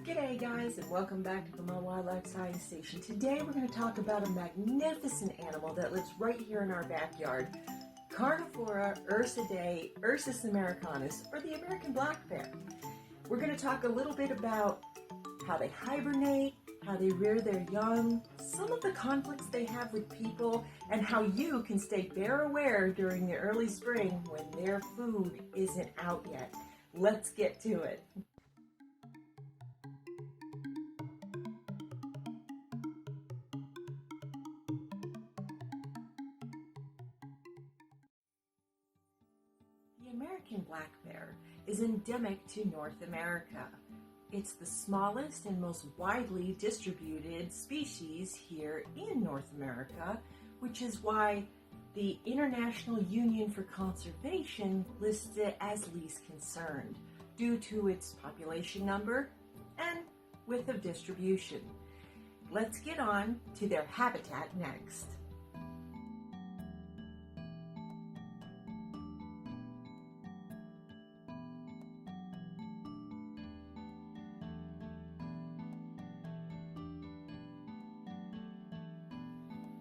G'day guys, and welcome back to the Vermont Wildlife Science Station. Today we're going to talk about a magnificent animal that lives right here in our backyard. Carnivora ursidae ursus americanus, or the American black bear. We're going to talk a little bit about how they hibernate, how they rear their young, some of the conflicts they have with people, and how you can stay bear aware during the early spring when their food isn't out yet. Let's get to it. The American black bear is endemic to North America. It's the smallest and most widely distributed species here in North America, which is why the International Union for Conservation lists it as least concerned due to its population number and width of distribution. Let's get on to their habitat next.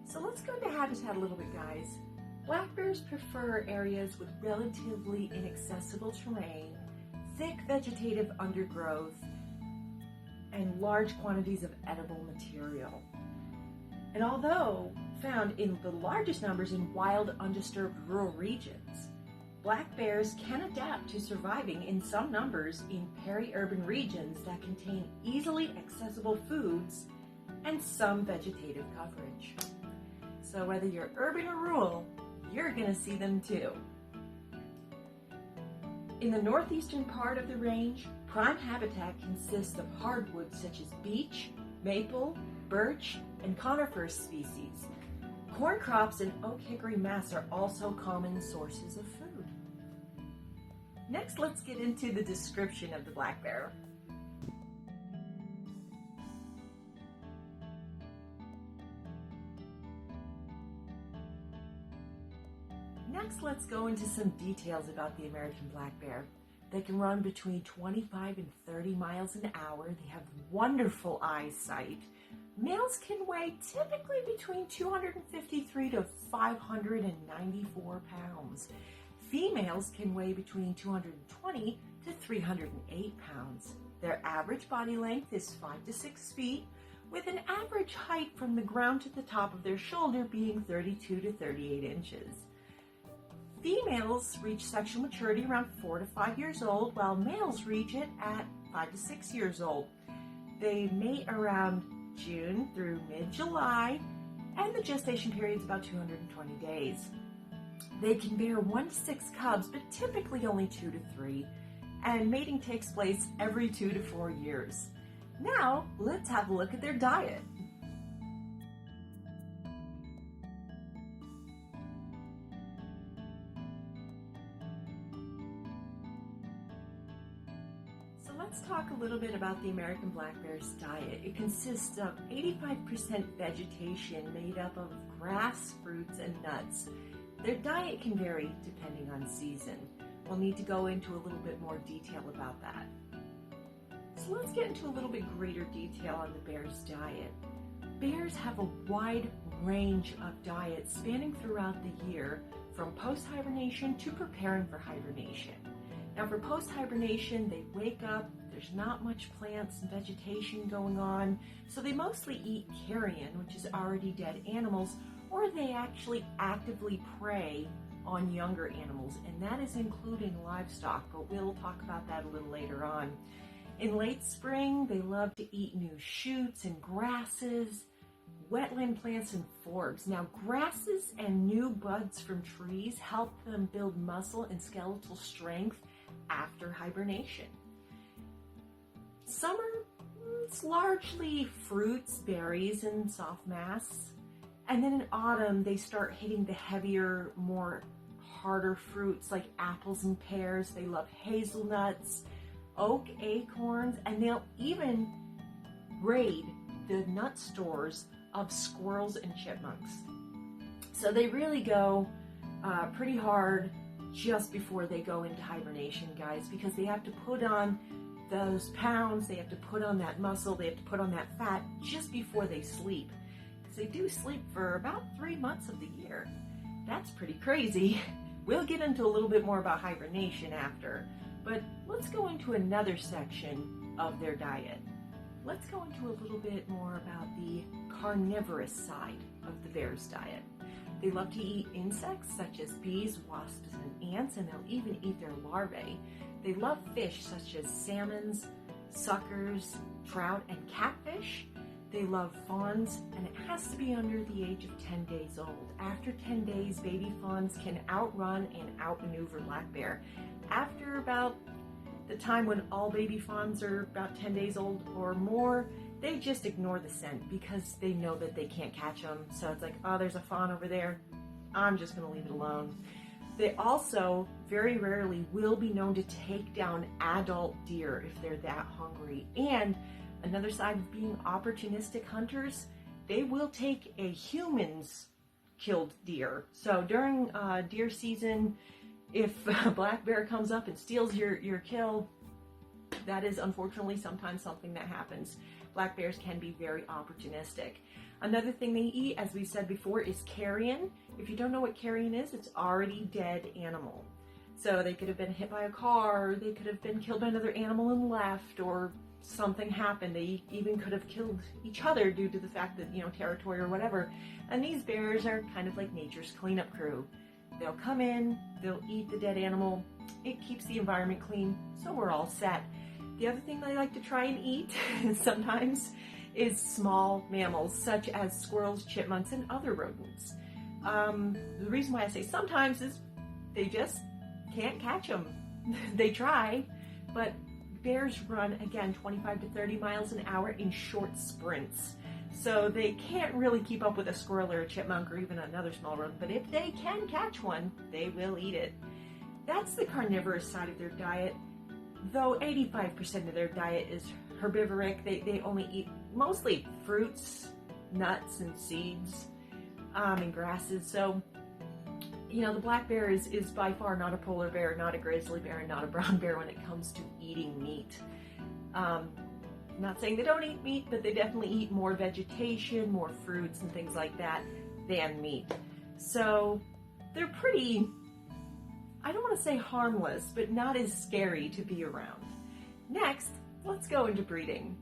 So let's go into habitat a little bit, guys. Black bears prefer areas with relatively inaccessible terrain, thick vegetative undergrowth, and large quantities of edible material. And although found in the largest numbers in wild, undisturbed rural regions, black bears can adapt to surviving in some numbers in peri-urban regions that contain easily accessible foods and some vegetative coverage. So whether you're urban or rural, you're going to see them too. In the northeastern part of the range, prime habitat consists of hardwoods such as beech, maple, birch, and conifer species. Corn crops and oak hickory mass are also common sources of food. Next, let's get into the description of the black bear. Next, let's go into some details about the American black bear. They can run between 25 and 30 miles an hour. They have wonderful eyesight. Males can weigh typically between 253 to 594 pounds. Females can weigh between 220 to 308 pounds. Their average body length is 5 to 6 feet, with an average height from the ground to the top of their shoulder being 32 to 38 inches. Females reach sexual maturity around 4 to 5 years old, while males reach it at 5 to 6 years old. They mate around June through mid-July, and the gestation period is about 220 days. They can bear 1 to 6 cubs, but typically only 2 to 3, and mating takes place every 2 to 4 years. Now, let's have a look at their diet. Let's talk a little bit about the American black bear's diet. It consists of 85% vegetation made up of grass, fruits, and nuts. Their diet can vary depending on season. We'll need to go into a little bit more detail about that. So let's get into a little bit greater detail on the bear's diet. Bears have a wide range of diets spanning throughout the year, from post-hibernation to preparing for hibernation. Now for post-hibernation, they wake up, there's not much plants and vegetation going on, so they mostly eat carrion, which is already dead animals, or they actually actively prey on younger animals, and that is including livestock, but we'll talk about that a little later on. In late spring, they love to eat new shoots and grasses, wetland plants and forbs. Now, grasses and new buds from trees help them build muscle and skeletal strength after hibernation. Summer, it's largely fruits, berries, and soft mass. And then in autumn, they start hitting the heavier, more harder fruits like apples and pears. They love hazelnuts, oak acorns, and they'll even raid the nut stores of squirrels and chipmunks. So they really go pretty hard just before they go into hibernation, guys, because they have to put on those pounds, they have to put on that muscle, they have to put on that fat just before they sleep. Because they do sleep for about 3 months of the year. That's pretty crazy. We'll get into a little bit more about hibernation after, but let's go into another section of their diet. Let's go into a little bit more about the carnivorous side of the bear's diet. They love to eat insects such as bees, wasps, and ants, and they'll even eat their larvae. They love fish such as salmons, suckers, trout, and catfish. They love fawns, and it has to be under the age of 10 days old. After 10 days, baby fawns can outrun and outmaneuver black bear. After about the time when all baby fawns are about 10 days old or more, they just ignore the scent because they know that they can't catch them. So it's like, oh, there's a fawn over there. I'm just going to leave it alone. They also very rarely will be known to take down adult deer if they're that hungry. And another side of being opportunistic hunters, they will take a human's killed deer. So during deer season, if a black bear comes up and steals your kill, that is unfortunately sometimes something that happens. Black bears can be very opportunistic. Another thing they eat, as we said before, is carrion. If you don't know what carrion is, it's already dead animal. So they could have been hit by a car, they could have been killed by another animal and left, or something happened. They even could have killed each other due to the fact that, territory or whatever. And these bears are kind of like nature's cleanup crew. They'll come in, they'll eat the dead animal. It keeps the environment clean, so we're all set. The other thing they like to try and eat sometimes is small mammals such as squirrels, chipmunks, and other rodents. The reason why I say sometimes is they just can't catch them. They try, but bears run, again, 25 to 30 miles an hour in short sprints. So they can't really keep up with a squirrel or a chipmunk or even another small rodent, but if they can catch one, they will eat it. That's the carnivorous side of their diet. Though 85% of their diet is herbivoric, they only eat mostly fruits, nuts, and seeds, and grasses. So, the black bear is by far not a polar bear, not a grizzly bear, and not a brown bear when it comes to eating meat. Not saying they don't eat meat, but they definitely eat more vegetation, more fruits, and things like that than meat. So they're pretty, I don't want to say harmless, but not as scary to be around. Next, let's go into breeding.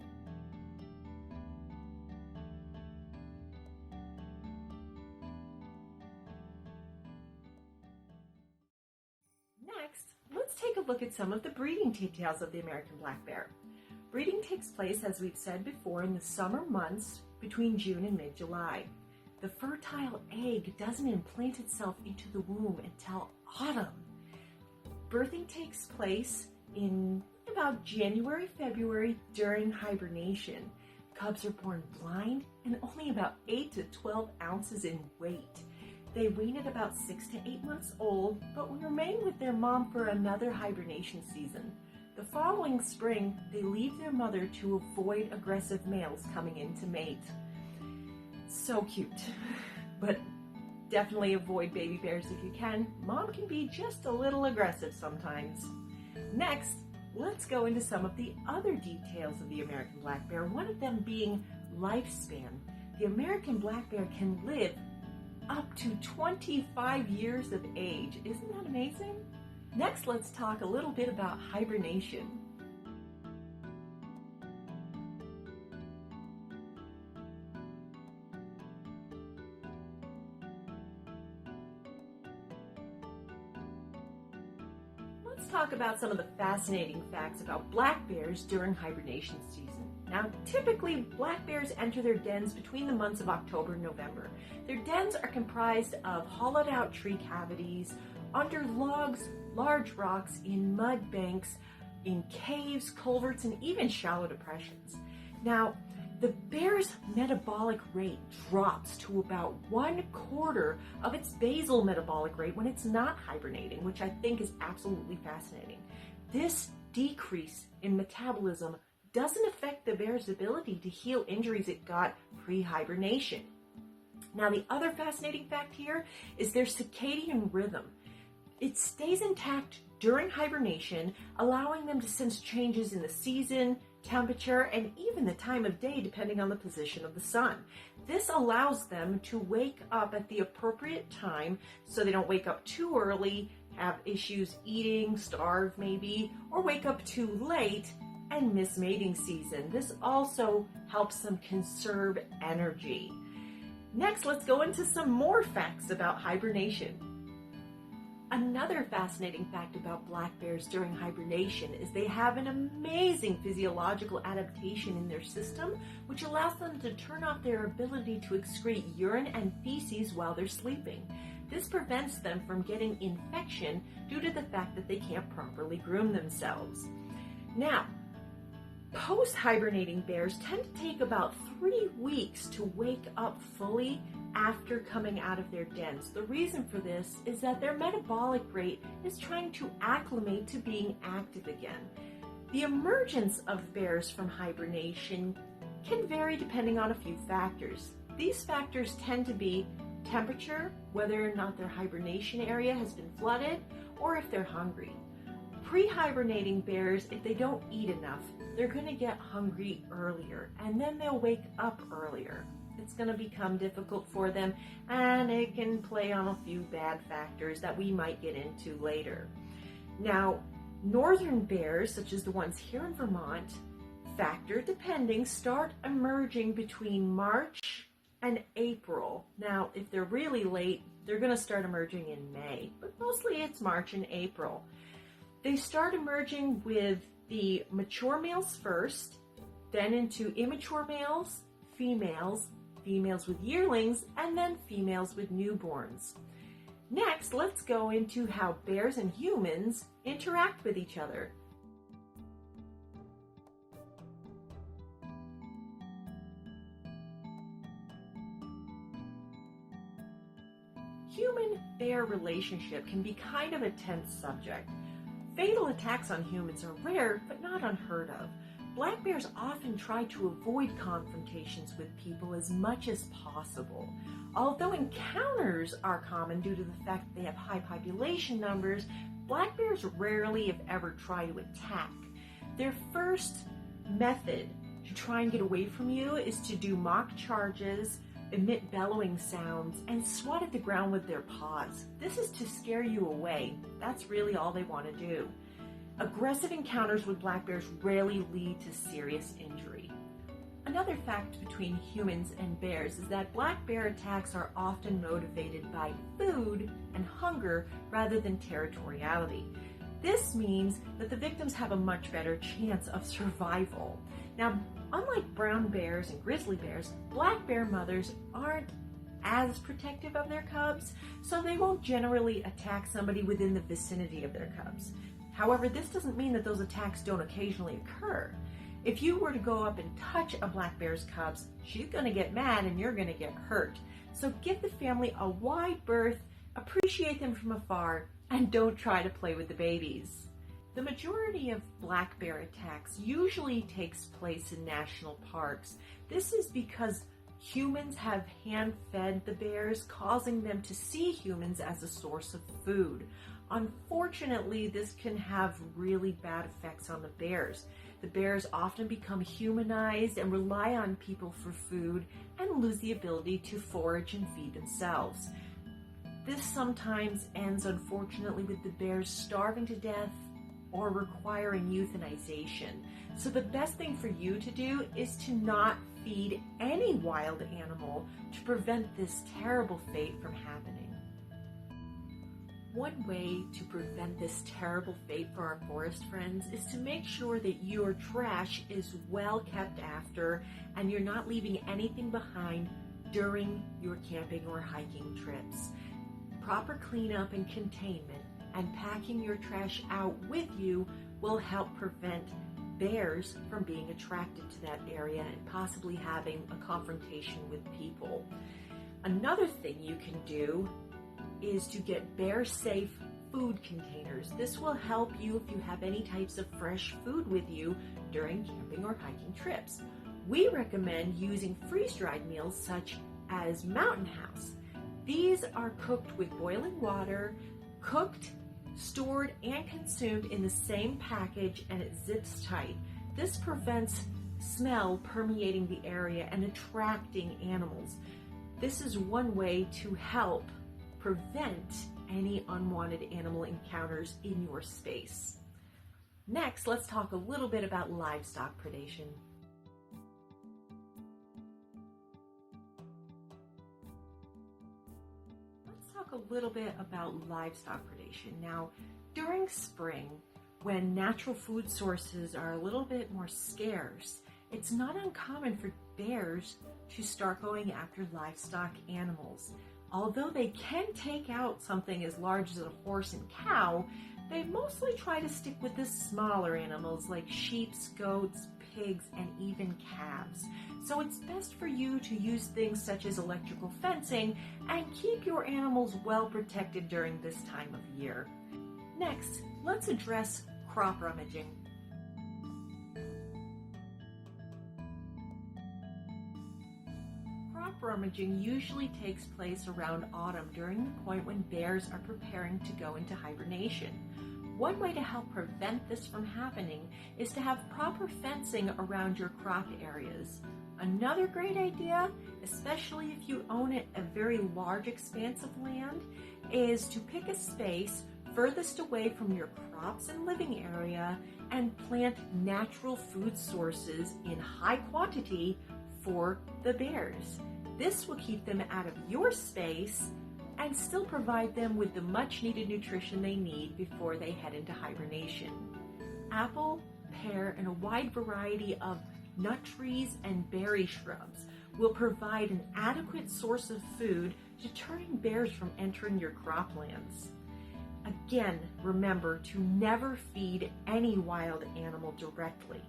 Next, let's take a look at some of the breeding details of the American black bear. Breeding takes place, as we've said before, in the summer months between June and mid-July. The fertile egg doesn't implant itself into the womb until autumn. Birthing takes place in about January, February during hibernation. Cubs are born blind and only about 8 to 12 ounces in weight. They wean at about 6 to 8 months old, but will remain with their mom for another hibernation season. The following spring, they leave their mother to avoid aggressive males coming in to mate. So cute, but definitely avoid baby bears if you can. Mom can be just a little aggressive sometimes. Next, let's go into some of the other details of the American black bear, one of them being lifespan. The American black bear can live up to 25 years of age. Isn't that amazing? Next, let's talk a little bit about hibernation. Let's talk about some of the fascinating facts about black bears during hibernation season. Now, typically, black bears enter their dens between the months of October and November. Their dens are comprised of hollowed out tree cavities, under logs, large rocks, in mud banks, in caves, culverts, and even shallow depressions. Now, the bear's metabolic rate drops to about 1/4 of its basal metabolic rate when it's not hibernating, which I think is absolutely fascinating. This decrease in metabolism doesn't affect the bear's ability to heal injuries it got pre-hibernation. Now, the other fascinating fact here is their circadian rhythm. It stays intact during hibernation, allowing them to sense changes in the season, temperature, and even the time of day depending on the position of the sun. This allows them to wake up at the appropriate time so they don't wake up too early, have issues eating, starve maybe, or wake up too late and miss mating season. This also helps them conserve energy. Next, let's go into some more facts about hibernation. Another fascinating fact about black bears during hibernation is they have an amazing physiological adaptation in their system, which allows them to turn off their ability to excrete urine and feces while they're sleeping. This prevents them from getting infection due to the fact that they can't properly groom themselves. Now, post-hibernating bears tend to take about 3 weeks to wake up fully after coming out of their dens. The reason for this is that their metabolic rate is trying to acclimate to being active again. The emergence of bears from hibernation can vary depending on a few factors. These factors tend to be temperature, whether or not their hibernation area has been flooded, or if they're hungry. Pre-hibernating bears, if they don't eat enough, they're going to get hungry earlier, and then they'll wake up earlier. It's going to become difficult for them, and it can play on a few bad factors that we might get into later. Now, northern bears, such as the ones here in Vermont, factor depending, start emerging between March and April. Now, if they're really late, they're going to start emerging in May, but mostly it's March and April. They start emerging with the mature males first, then into immature males, females with yearlings, and then females with newborns. Next, let's go into how bears and humans interact with each other. Human-bear relationship can be kind of a tense subject. Fatal attacks on humans are rare, but not unheard of. Black bears often try to avoid confrontations with people as much as possible. Although encounters are common due to the fact that they have high population numbers, black bears rarely, if ever, try to attack. Their first method to try and get away from you is to do mock charges, emit bellowing sounds, and swat at the ground with their paws. This is to scare you away. That's really all they want to do. Aggressive encounters with black bears rarely lead to serious injury. Another fact between humans and bears is that black bear attacks are often motivated by food and hunger rather than territoriality. This means that the victims have a much better chance of survival. Now, unlike brown bears and grizzly bears, black bear mothers aren't as protective of their cubs, so they won't generally attack somebody within the vicinity of their cubs. However, this doesn't mean that those attacks don't occasionally occur. If you were to go up and touch a black bear's cubs, she's going to get mad and you're going to get hurt. So give the family a wide berth, appreciate them from afar, and don't try to play with the babies. The majority of black bear attacks usually takes place in national parks. This is because humans have hand-fed the bears, causing them to see humans as a source of food. Unfortunately, this can have really bad effects on the bears. The bears often become humanized and rely on people for food and lose the ability to forage and feed themselves. This sometimes ends, unfortunately, with the bears starving to death or requiring euthanization. So the best thing for you to do is to not feed any wild animal to prevent this terrible fate from happening. One way to prevent this terrible fate for our forest friends is to make sure that your trash is well kept after and you're not leaving anything behind during your camping or hiking trips. Proper cleanup and containment and packing your trash out with you will help prevent bears from being attracted to that area and possibly having a confrontation with people. Another thing you can do is to get bear-safe food containers. This will help you if you have any types of fresh food with you during camping or hiking trips. We recommend using freeze-dried meals such as Mountain House. These are cooked with boiling water, cooked stored and consumed in the same package, and it zips tight. This prevents smell permeating the area and attracting animals. This is one way to help prevent any unwanted animal encounters in your space. Next, let's talk a little bit about livestock predation. Let's talk a little bit about livestock predation. Now, during spring, when natural food sources are a little bit more scarce, it's not uncommon for bears to start going after livestock animals. Although they can take out something as large as a horse and cow, they mostly try to stick with the smaller animals like sheep, goats, pigs, and even calves. So it's best for you to use things such as electrical fencing and keep your animals well protected during this time of year. Next, let's address crop rummaging. Crop rummaging usually takes place around autumn, during the point when bears are preparing to go into hibernation. One way to help prevent this from happening is to have proper fencing around your crop areas. Another great idea, especially if you own a very large expanse of land, is to pick a space furthest away from your crops and living area and plant natural food sources in high quantity for the bears. This will keep them out of your space and still provide them with the much needed nutrition they need before they head into hibernation. Apple, pear, and a wide variety of nut trees and berry shrubs will provide an adequate source of food, deterring bears from entering your croplands. Again, remember to never feed any wild animal directly.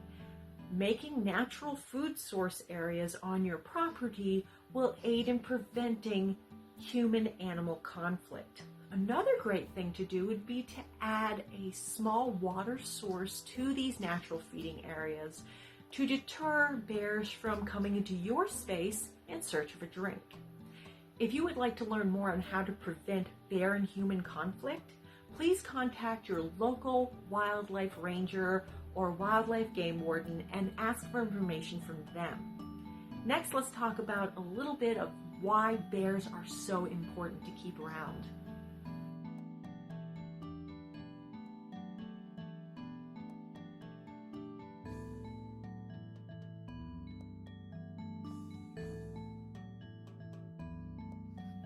Making natural food source areas on your property will aid in preventing human-animal conflict. Another great thing to do would be to add a small water source to these natural feeding areas to deter bears from coming into your space in search of a drink. If you would like to learn more on how to prevent bear and human conflict, please contact your local wildlife ranger or wildlife game warden and ask for information from them. Next, let's talk about a little bit of why bears are so important to keep around.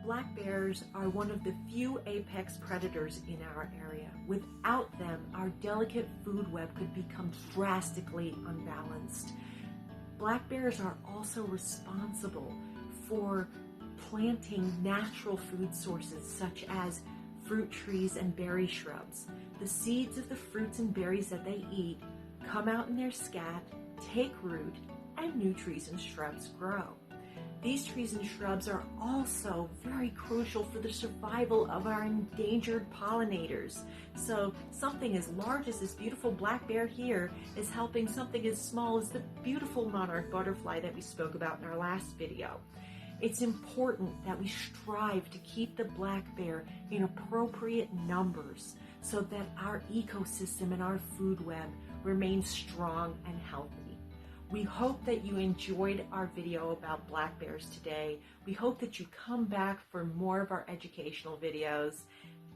Black bears are one of the few apex predators in our area. Without them, our delicate food web could become drastically unbalanced. Black bears are also responsible for planting natural food sources such as fruit trees and berry shrubs. The seeds of the fruits and berries that they eat come out in their scat, take root, and new trees and shrubs grow. These trees and shrubs are also very crucial for the survival of our endangered pollinators. So something as large as this beautiful black bear here is helping something as small as the beautiful monarch butterfly that we spoke about in our last video. It's important that we strive to keep the black bear in appropriate numbers so that our ecosystem and our food web remains strong and healthy. We hope that you enjoyed our video about black bears today. We hope that you come back for more of our educational videos.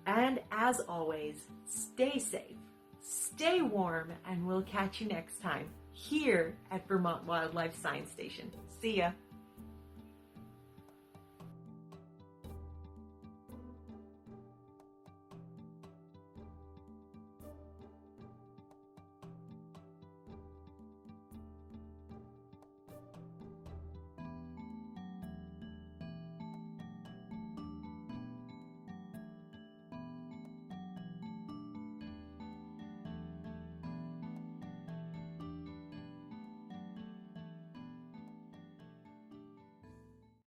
And as always, stay safe, stay warm, and we'll catch you next time here at Vermont Wildlife Science Station. See ya.